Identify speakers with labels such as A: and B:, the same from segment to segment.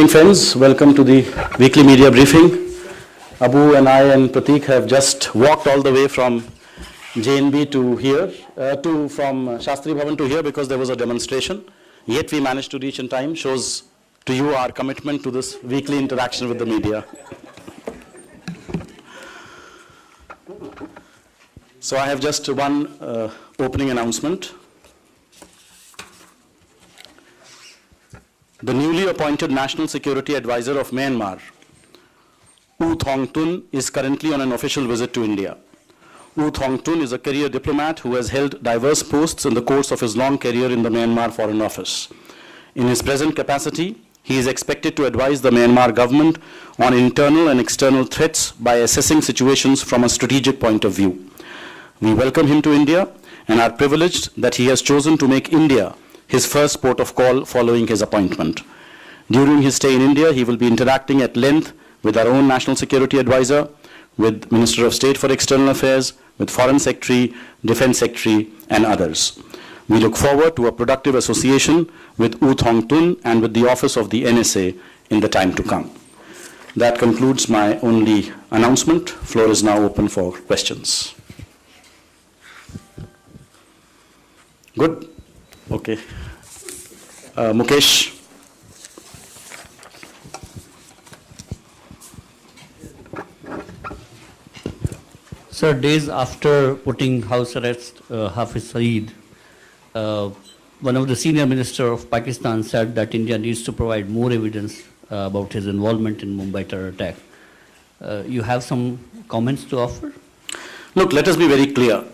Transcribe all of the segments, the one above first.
A: evening, friends. Welcome to the weekly media briefing. Abu and I and Prateek have just walked all the way from JNB to here, from Shastri Bhavan to here because there was a demonstration. Yet we managed to reach in time. Shows to you our commitment to this weekly interaction with the media. So I have just one opening announcement. The newly appointed National Security Advisor of Myanmar, U Thong Tun, is currently on an official visit to India. U Thong Tun is a career diplomat who has held diverse posts in the course of his long career in the Myanmar Foreign Office. In his present capacity, he is expected to advise the Myanmar government on internal and external threats by assessing situations from a strategic point of view. We welcome him to India and are privileged that he has chosen to make India his first port of call following his appointment. During his stay in India, he will be interacting at length with our own National Security Advisor, with Minister of State for External Affairs, with Foreign Secretary, Defense Secretary, and others. We look forward to a productive association with U Thong Tun and with the office of the NSA in the time to come. That concludes my only announcement. Floor is now open for questions. Good? Okay. Mukesh.
B: Sir, days after putting house arrest Hafiz Saeed, one of the senior minister of Pakistan said that India needs to provide more evidence about his involvement in Mumbai terror attack. You have some comments to offer?
A: Look, let us be very clear.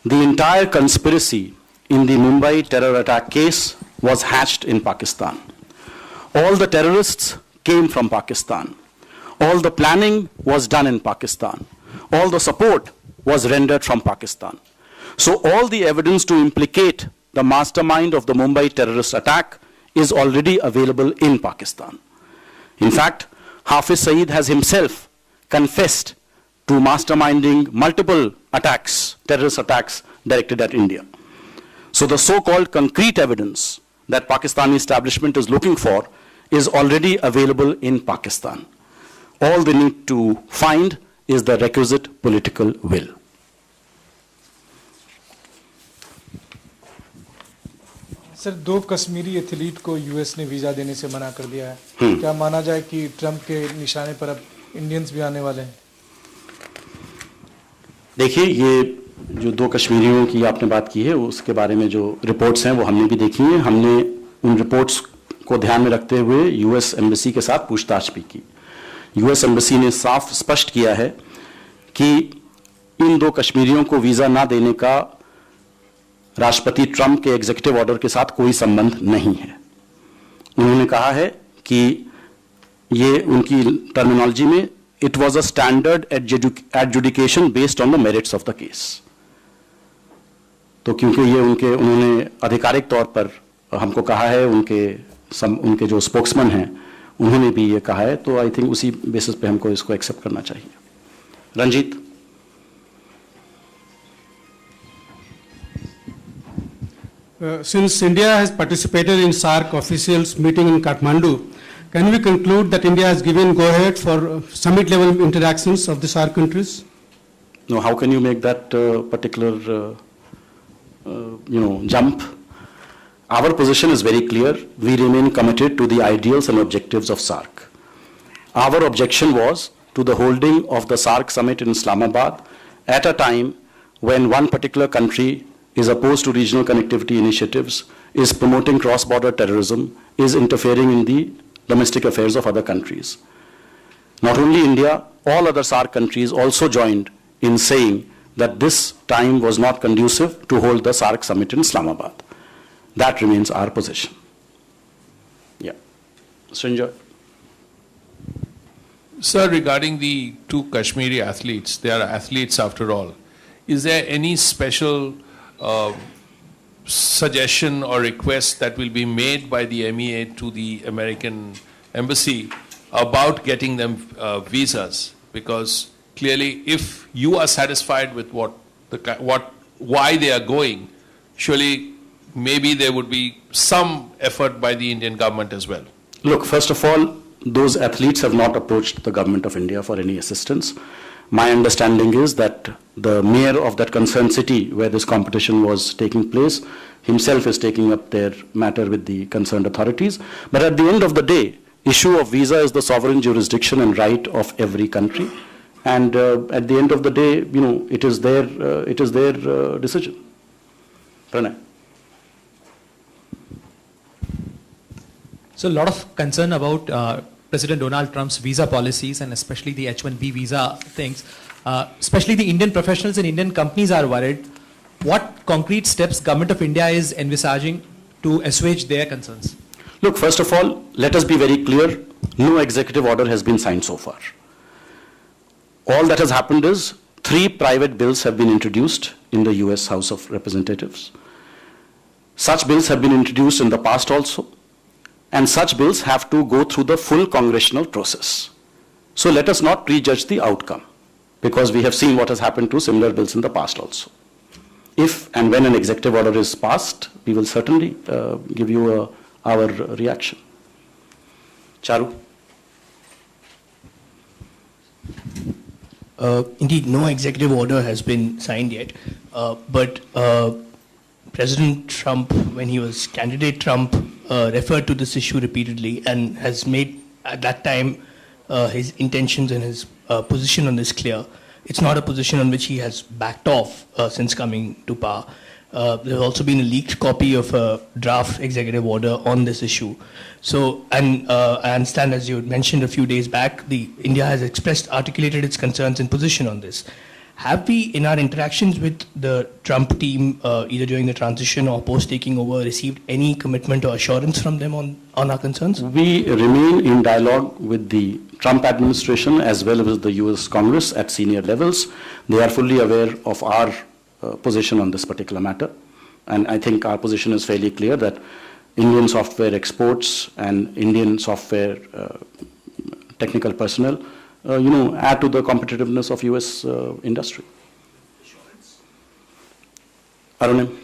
A: The entire conspiracy in the Mumbai terror attack case was hatched in Pakistan. All the terrorists came from Pakistan. All the planning was done in Pakistan. All the support was rendered from Pakistan. So all the evidence to implicate the mastermind of the Mumbai terrorist attack is already available in Pakistan. In fact, Hafiz Saeed has himself confessed to masterminding multiple attacks, terrorist attacks directed at India. So the so-called concrete evidence that Pakistani establishment is looking for is already available in Pakistan. All they need to find is the requisite political will.
C: Sir, 2 Kashmiri athlete को US ने visa देने से मना कर दिया है। क्या माना जाए कि ट्रंप के निशाने पर अब इंडियंस भी आने वाले हैं?
A: देखिए, ये जो 2 कश्मीरियों की आपने बात की है, उसके बारे में जो रिपोर्ट्स हैं वो हमने भी देखी हैं। हमने उन रिपोर्ट्स को ध्यान में रखते हुए यूएस एम्बेसी के साथ पूछताछ भी की। यूएस एम्बेसी ने साफ स्पष्ट किया है कि इन 2 कश्मीरियों को वीजा ना देने का राष्ट्रपति ट्रंप के एग्जीक्यूटिव ऑर्डर के साथ कोई संबंध नहीं है। उन्होंने कहा है कि ये उनकी टर्मिनोलॉजी में it was a standard adjudication based on the merits of the case. तो क्योंकि ये उन्होंने आधिकारिक तौर पर हमको कहा है, उनके जो स्पोक्समैन हैं उन्होंने भी ये कहा है, तो आई थिंक उसी बेसिस पे हमको इसको एक्सेप्ट करना चाहिए। Ranjit.
D: Since India has participated in SAARC officials meeting in Kathmandu, can we conclude that India has given go-ahead for summit-level interactions of the SAARC countries?
A: No, how can you make that particular, jump? Our position is very clear. We remain committed to the ideals and objectives of SAARC. Our objection was to the holding of the SAARC summit in Islamabad at a time when one particular country is opposed to regional connectivity initiatives, is promoting cross-border terrorism, is interfering in the domestic affairs of other countries. Not only India, all other SAARC countries also joined in saying that this time was not conducive to hold the SAARC summit in Islamabad. That remains our position. Yeah. Mr.
E: Sir, regarding the 2 Kashmiri athletes, they are athletes after all. Is there any special suggestion or request that will be made by the MEA to the American embassy about getting them visas? Because clearly, if you are satisfied with why they are going, surely maybe there would be some effort by the Indian government as well.
A: Look, first of all, those athletes have not approached the government of India for any assistance. My understanding is that the mayor of that concerned city where this competition was taking place himself is taking up their matter with the concerned authorities. But at the end of the day, issue of visa is the sovereign jurisdiction and right of every country. And at the end of the day, you know, it is their decision. Pranay.
F: So a lot of concern about President Donald Trump's visa policies and especially the H-1B visa things. Especially the Indian professionals and Indian companies are worried. What concrete steps Government of India is envisaging to assuage their concerns?
A: Look, first of all, let us be very clear. No executive order has been signed so far. All that has happened is 3 private bills have been introduced in the US House of Representatives. Such bills have been introduced in the past also. And such bills have to go through the full congressional process. So let us not prejudge the outcome, because we have seen what has happened to similar bills in the past also. If and when an executive order is passed, we will certainly give you our reaction. Charu?
G: Indeed, no executive order has been signed yet, but President Trump, when he was candidate Trump, referred to this issue repeatedly and has made at that time his intentions and his position on this clear. It's not a position on which he has backed off since coming to power. There's also been a leaked copy of a draft executive order on this issue. So, and I understand, as you mentioned a few days back, India has articulated its concerns and position on this. Have we, in our interactions with the Trump team, either during the transition or post taking over, received any commitment or assurance from them on our concerns?
A: We remain in dialogue with the Trump administration as well as the US Congress at senior levels. They are fully aware of our position on this particular matter. And I think our position is fairly clear that Indian software exports and Indian software technical personnel add to the competitiveness of US industry. Arunim?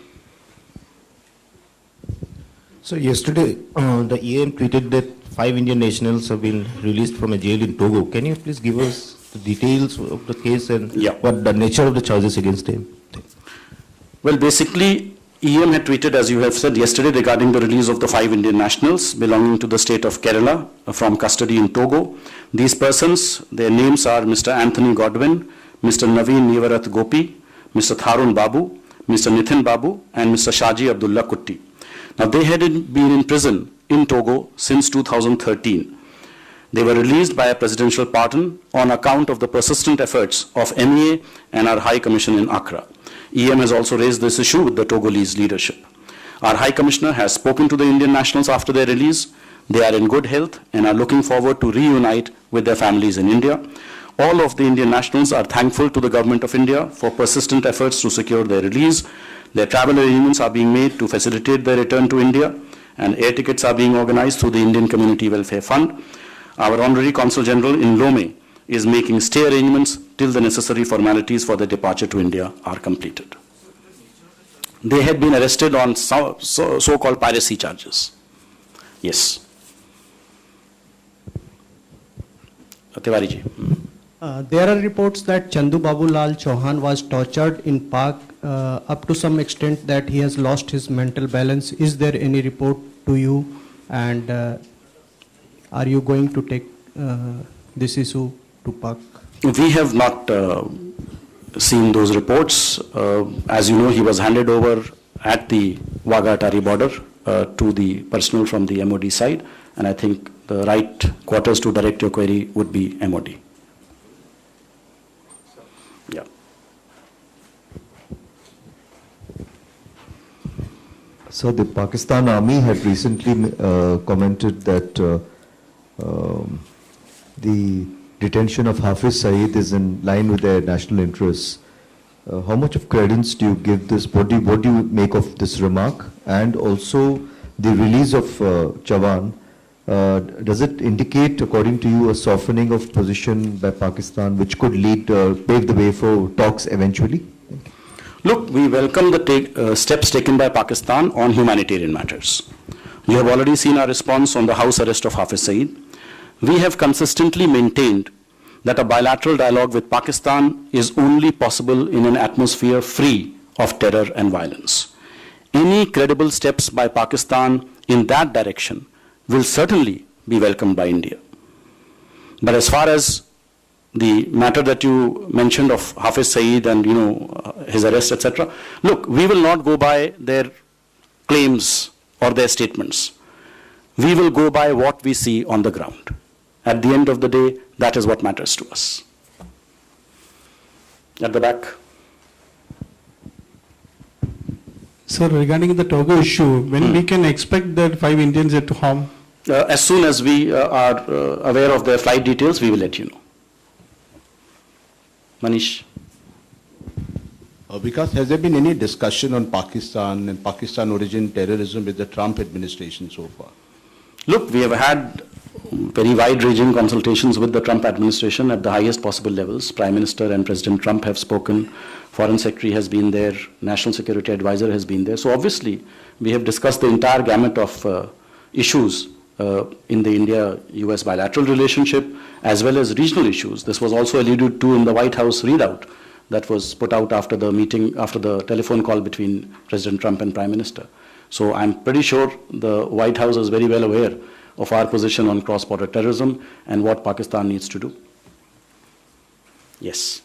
H: So yesterday, the EM tweeted that 5 Indian nationals have been released from a jail in Togo. Can you please give us the details of the case and what the nature of the charges against him?
A: Well, basically, EM had tweeted, as you have said yesterday, regarding the release of the 5 Indian nationals belonging to the state of Kerala from custody in Togo. These persons, their names are Mr. Anthony Godwin, Mr. Naveen Nivarath Gopi, Mr. Tharun Babu, Mr. Nithin Babu, and Mr. Shaji Abdullah Kutti. Now, they had been in prison in Togo since 2013. They were released by a presidential pardon on account of the persistent efforts of MEA and our High Commission in Accra. EM has also raised this issue with the Togolese leadership. Our High Commissioner has spoken to the Indian nationals after their release. They are in good health and are looking forward to reunite with their families in India. All of the Indian nationals are thankful to the Government of India for persistent efforts to secure their release. Their travel arrangements are being made to facilitate their return to India, and air tickets are being organized through the Indian Community Welfare Fund. Our Honorary Consul General in Lomé is making stay arrangements till the necessary formalities for their departure to India are completed. They had been arrested on so-called piracy charges. Yes. Tiwari ji.
I: There are reports that Chandu Babu Lal Chauhan was tortured in Pak up to some extent that he has lost his mental balance. Is there any report to you, and are you going to take this issue to Pak?
A: We have not seen those reports. As you know, he was handed over at the Wagha-Atari border to the personnel from the MOD side, and I think the right quarters to direct your query would be MOD. Yeah.
J: So the Pakistan Army had recently commented that the detention of Hafiz Saeed is in line with their national interests. How much of credence do you give this? What do you make of this remark? And also the release of Chavan, does it indicate, according to you, a softening of position by Pakistan, which could pave the way for talks eventually?
A: Look, we welcome the steps taken by Pakistan on humanitarian matters. You have already seen our response on the house arrest of Hafiz Saeed. We have consistently maintained that a bilateral dialogue with Pakistan is only possible in an atmosphere free of terror and violence. Any credible steps by Pakistan in that direction will certainly be welcomed by India. But as far as the matter that you mentioned of Hafiz Saeed and his arrest, etc., look, we will not go by their claims or their statements. We will go by what we see on the ground. At the end of the day, that is what matters to us. At the back.
D: Sir, regarding the Togo issue, when we can expect that 5 Indians at home?
A: As soon as we are aware of their flight details, we will let you know. Manish.
K: Because has there been any discussion on Pakistan and Pakistan origin terrorism with the Trump administration so far?
A: Look, we have had very wide-ranging consultations with the Trump administration at the highest possible levels. Prime Minister and President Trump have spoken. Foreign Secretary has been there. National Security Advisor has been there. So obviously, we have discussed the entire gamut of issues in the India-US bilateral relationship, as well as regional issues. This was also alluded to in the White House readout that was put out after the meeting, after the telephone call between President Trump and Prime Minister. So I'm pretty sure the White House is very well aware of our position on cross-border terrorism and what Pakistan needs to do. Yes.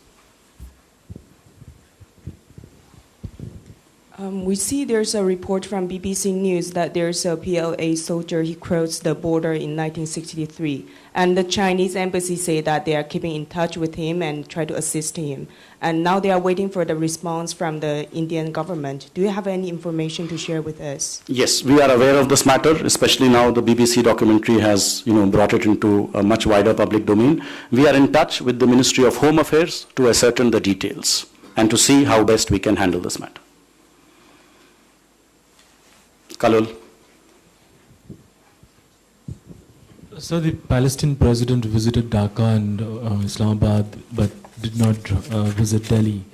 L: We see there's a report from BBC News that there's a PLA soldier, he crossed the border in 1963. And the Chinese embassy say that they are keeping in touch with him and try to assist him. And now they are waiting for the response from the Indian government. Do you have any information to share with us?
A: Yes, we are aware of this matter, especially now the BBC documentary has brought it into a much wider public domain. We are in touch with the Ministry of Home Affairs to ascertain the details and to see how best we can handle this matter. Kalul.
M: So the Palestinian president visited Dhaka and Islamabad but did not visit Delhi.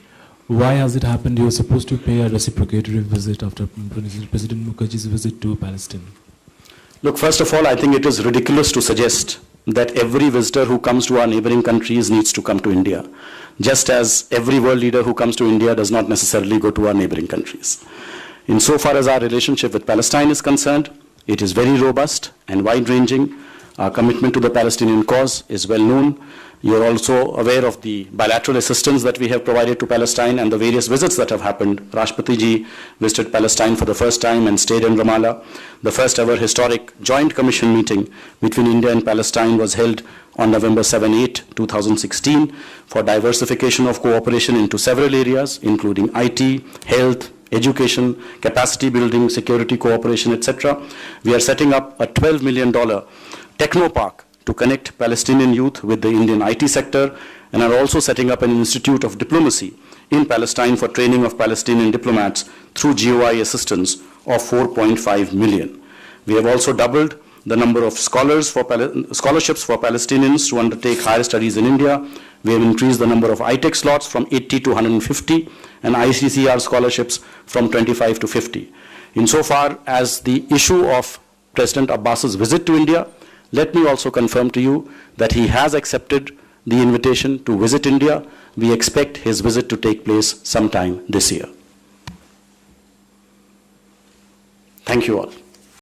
M: Why has it happened? You were supposed to pay a reciprocatory visit after President Mukherjee's visit to Palestine.
A: Look, first of all, I think it is ridiculous to suggest that every visitor who comes to our neighboring countries needs to come to India, just as every world leader who comes to India does not necessarily go to our neighboring countries. Insofar as our relationship with Palestine is concerned, it is very robust and wide-ranging. Our commitment to the Palestinian cause is well known. You are also aware of the bilateral assistance that we have provided to Palestine and the various visits that have happened. Rashtrapati ji visited Palestine for the first time and stayed in Ramallah. The first ever historic joint commission meeting between India and Palestine was held on November 7-8, 2016 for diversification of cooperation into several areas, including IT, health, education, capacity building, security cooperation, etc. We are setting up a $12 million techno park to connect Palestinian youth with the Indian IT sector, and are also setting up an institute of diplomacy in Palestine for training of Palestinian diplomats through GOI assistance of 4.5 million. We have also doubled the number of scholarships for Palestinians to undertake higher studies in India. We have increased the number of ITEC slots from 80 to 150 and ICCR scholarships from 25 to 50. Insofar as the issue of President Abbas's visit to India, let me also confirm to you that he has accepted the invitation to visit India. We expect his visit to take place sometime this year. Thank you all.